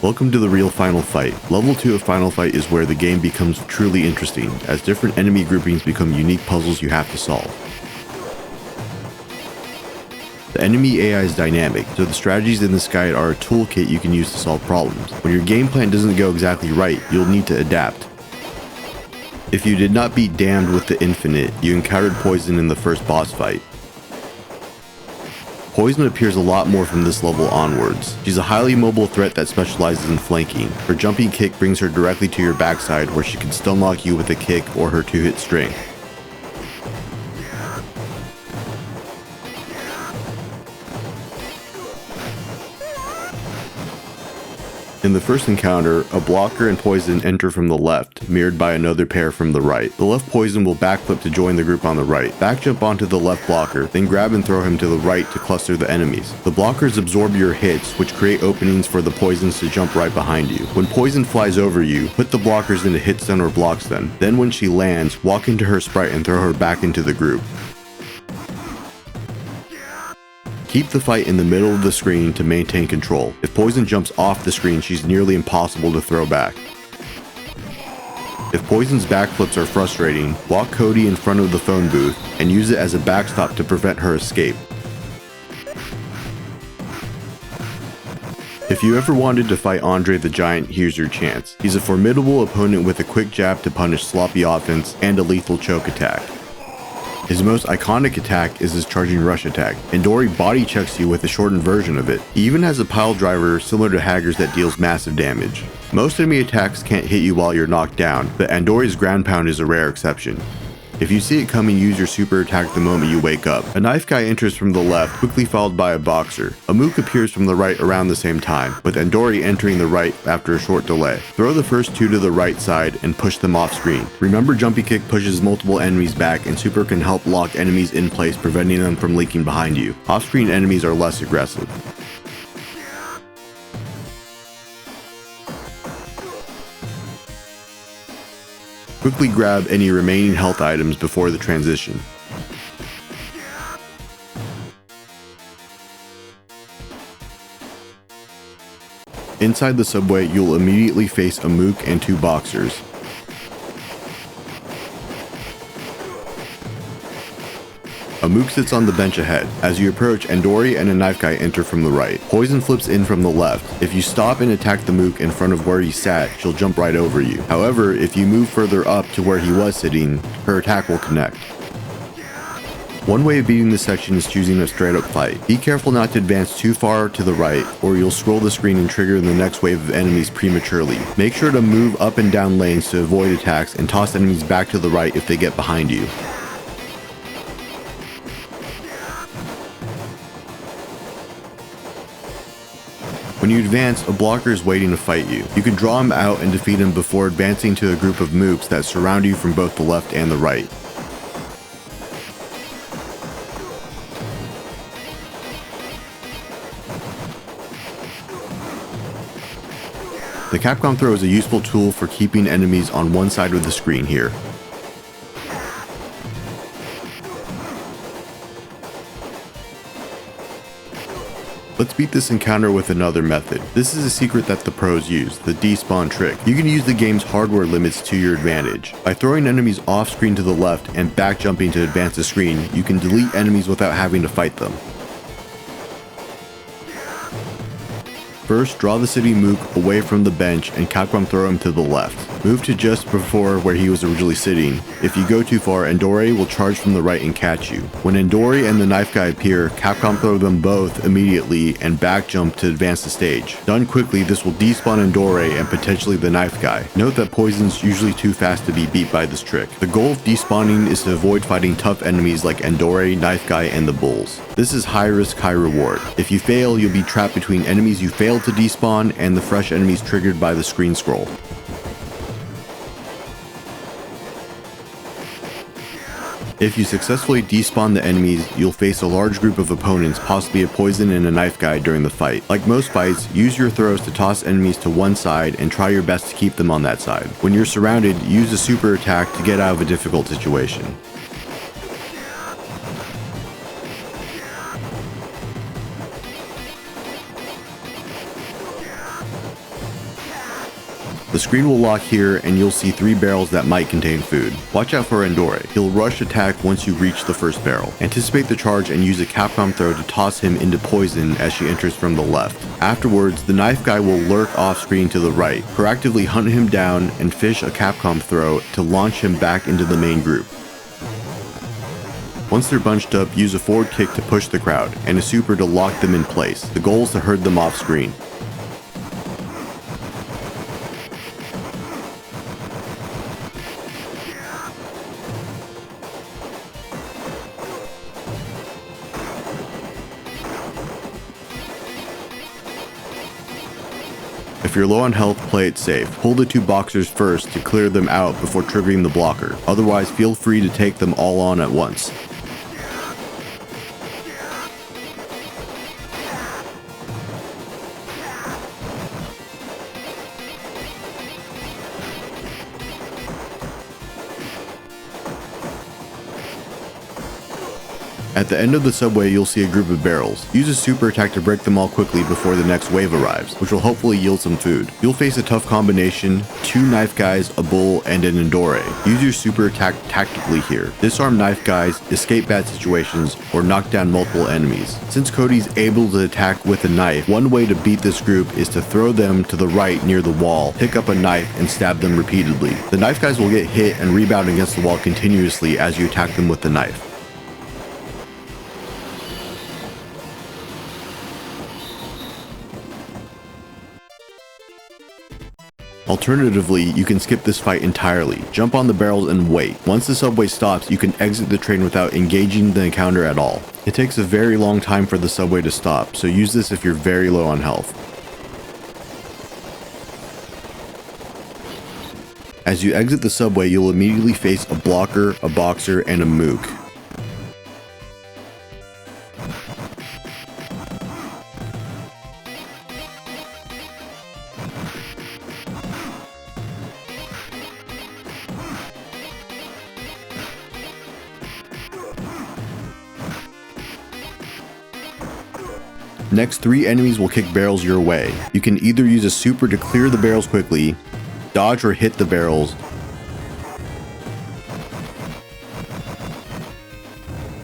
Welcome to the real Final Fight. Level 2 of Final Fight is where the game becomes truly interesting, as different enemy groupings become unique puzzles you have to solve. The enemy AI is dynamic, so the strategies in this guide are a toolkit you can use to solve problems. When your game plan doesn't go exactly right, you'll need to adapt. If you did not beat Damned with the Infinite, you encountered Poison in the first boss fight. Poison appears a lot more from this level onwards. She's a highly mobile threat that specializes in flanking. Her jumping kick brings her directly to your backside, where she can stun lock you with a kick or her 2-hit string. In the first encounter, a blocker and Poison enter from the left, mirrored by another pair from the right. The left Poison will backflip to join the group on the right, backjump onto the left blocker, then grab and throw him to the right to cluster the enemies. The blockers absorb your hits, which create openings for the Poisons to jump right behind you. When Poison flies over you, put the blockers into hit stun or block stun. Then when she lands, walk into her sprite and throw her back into the group. Keep the fight in the middle of the screen to maintain control. If Poison jumps off the screen, she's nearly impossible to throw back. If Poison's backflips are frustrating, walk Cody in front of the phone booth and use it as a backstop to prevent her escape. If you ever wanted to fight Andre the Giant, here's your chance. He's a formidable opponent with a quick jab to punish sloppy offense and a lethal choke attack. His most iconic attack is his charging rush attack. Andore body checks you with a shortened version of it. He even has a pile driver similar to Hager's that deals massive damage. Most enemy attacks can't hit you while you're knocked down, but Andore's ground pound is a rare exception. If you see it coming, use your super attack the moment you wake up. A knife guy enters from the left, quickly followed by a boxer. A mook appears from the right around the same time, with Andore entering the right after a short delay. Throw the first two to the right side and push them off screen. Remember, jumpy kick pushes multiple enemies back, and super can help lock enemies in place, preventing them from leaking behind you. Off-screen enemies are less aggressive. Quickly grab any remaining health items before the transition. Inside the subway, you'll immediately face a mook and 2 boxers. A mook sits on the bench ahead. As you approach, Andore and a knife guy enter from the right. Poison flips in from the left. If you stop and attack the mook in front of where he sat, she'll jump right over you. However, if you move further up to where he was sitting, her attack will connect. One way of beating this section is choosing a straight up fight. Be careful not to advance too far to the right, or you'll scroll the screen and trigger the next wave of enemies prematurely. Make sure to move up and down lanes to avoid attacks and toss enemies back to the right if they get behind you. When you advance, a blocker is waiting to fight you. You can draw him out and defeat him before advancing to a group of mooks that surround you from both the left and the right. The Capcom throw is a useful tool for keeping enemies on one side of the screen here. Let's beat this encounter with another method. This is a secret that the pros use, the Despawn trick. You can use the game's hardware limits to your advantage. By throwing enemies off screen to the left and back jumping to advance the screen, you can delete enemies without having to fight them. First, draw the city mook away from the bench and Capcom throw him to the left. Move to just before where he was originally sitting. If you go too far, Andore will charge from the right and catch you. When Andore and the knife guy appear, Capcom throw them both immediately and back jump to advance the stage. Done quickly, this will despawn Andore and potentially the knife guy. Note that Poison's usually too fast to be beat by this trick. The goal of despawning is to avoid fighting tough enemies like Andore, knife guy, and the bulls. This is high risk, high reward. If you fail, you'll be trapped between enemies you failed to despawn and the fresh enemies triggered by the screen scroll. If you successfully despawn the enemies, you'll face a large group of opponents, possibly a Poison and a knife guy during the fight. Like most fights, use your throws to toss enemies to one side and try your best to keep them on that side. When you're surrounded, use a super attack to get out of a difficult situation. The screen will lock here and you'll see 3 barrels that might contain food. Watch out for Andore. He'll rush attack once you reach the first barrel. Anticipate the charge and use a Capcom throw to toss him into poison as she enters from the left. Afterwards, the knife guy will lurk off screen to the right. Proactively hunt him down and fish a Capcom throw to launch him back into the main group. Once they're bunched up, use a forward kick to push the crowd, and a super to lock them in place. The goal is to herd them off screen. If you're low on health, play it safe. Pull the 2 boxers first to clear them out before triggering the blocker. Otherwise, feel free to take them all on at once. At the end of the subway, you'll see a group of barrels. Use a super attack to break them all quickly before the next wave arrives, which will hopefully yield some food. You'll face a tough combination, 2 knife guys, a bull, and an Andore. Use your super attack tactically here. Disarm knife guys, escape bad situations, or knock down multiple enemies. Since Cody's able to attack with a knife, one way to beat this group is to throw them to the right near the wall, pick up a knife, and stab them repeatedly. The knife guys will get hit and rebound against the wall continuously as you attack them with the knife. Alternatively, you can skip this fight entirely. Jump on the barrels and wait. Once the subway stops, you can exit the train without engaging the encounter at all. It takes a very long time for the subway to stop, so use this if you're very low on health. As you exit the subway, you'll immediately face a blocker, a boxer, and a mook. Next, 3 enemies will kick barrels your way. You can either use a super to clear the barrels quickly, dodge or hit the barrels,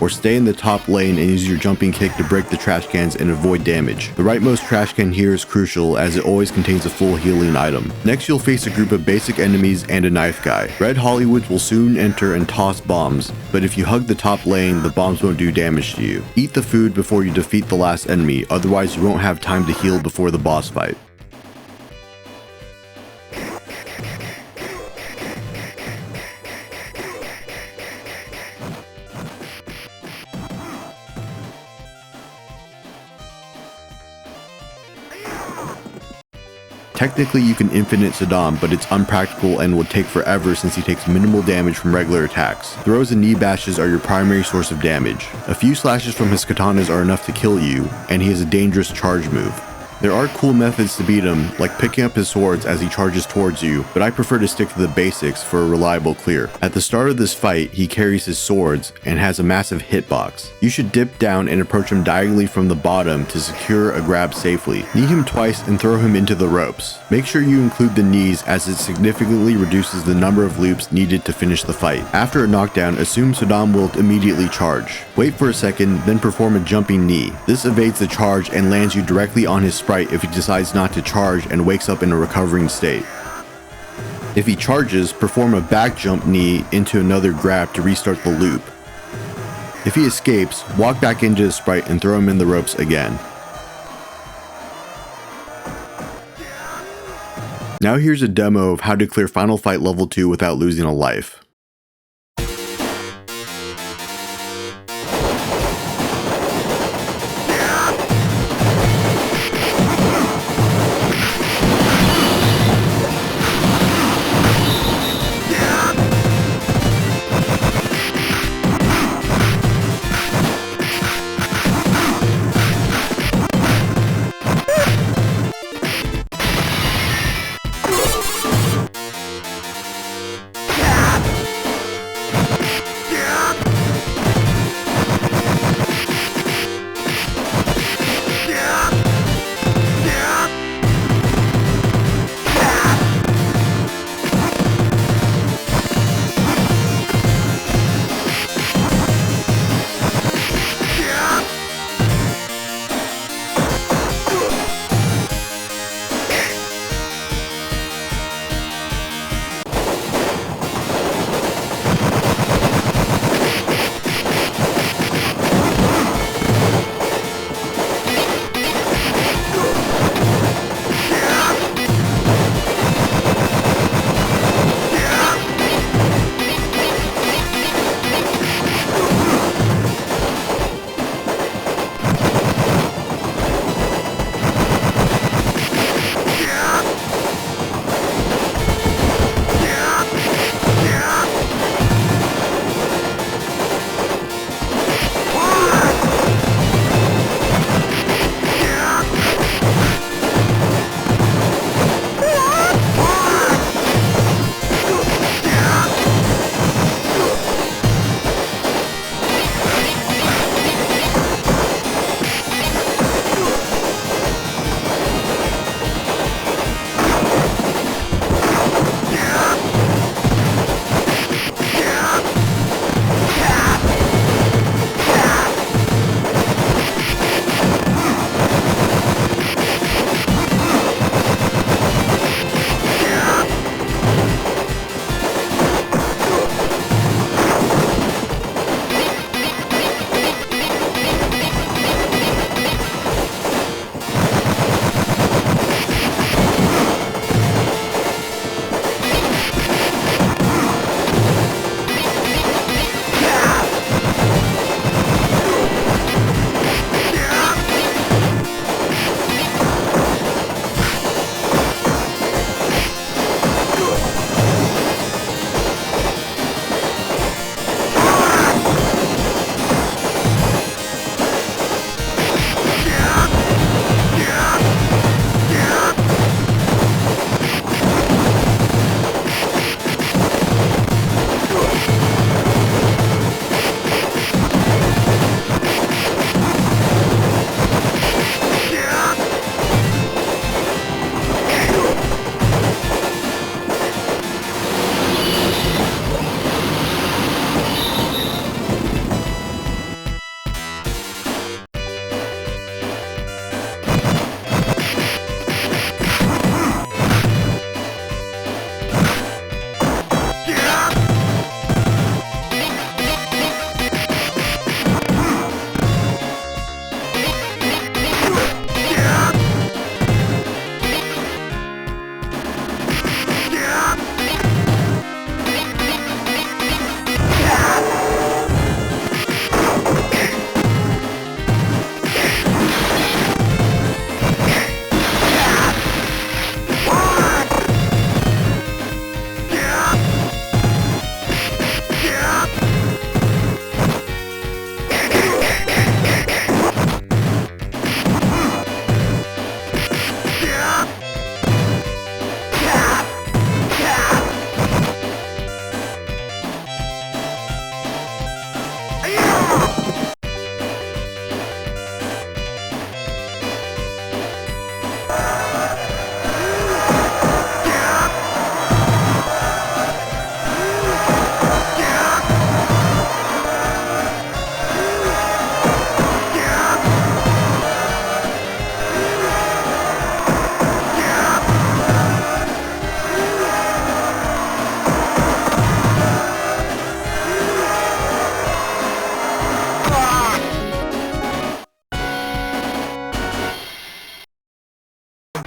or stay in the top lane and use your jumping kick to break the trash cans and avoid damage. The rightmost trash can here is crucial as it always contains a full healing item. Next, you'll face a group of basic enemies and a knife guy. Red Hollywoods will soon enter and toss bombs, but if you hug the top lane, the bombs won't do damage to you. Eat the food before you defeat the last enemy, otherwise you won't have time to heal before the boss fight. Technically, you can infinite Sodom, but it's unpractical and would take forever since he takes minimal damage from regular attacks. Throws and knee bashes are your primary source of damage. A few slashes from his katanas are enough to kill you, and he has a dangerous charge move. There are cool methods to beat him, like picking up his swords as he charges towards you, but I prefer to stick to the basics for a reliable clear. At the start of this fight, he carries his swords and has a massive hitbox. You should dip down and approach him diagonally from the bottom to secure a grab safely. Knee him twice and throw him into the ropes. Make sure you include the knees as it significantly reduces the number of loops needed to finish the fight. After a knockdown, assume Sodom will immediately charge. Wait for a second, then perform a jumping knee. This evades the charge and lands you directly on his sprite if he decides not to charge and wakes up in a recovering state. If he charges, perform a back jump knee into another grab to restart the loop. If he escapes, walk back into his sprite and throw him in the ropes again. Now here's a demo of how to clear Final Fight Level 2 without losing a life.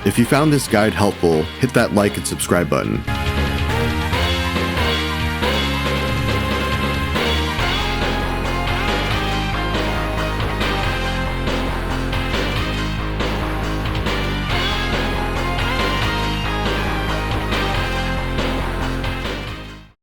If you found this guide helpful, hit that like and subscribe button.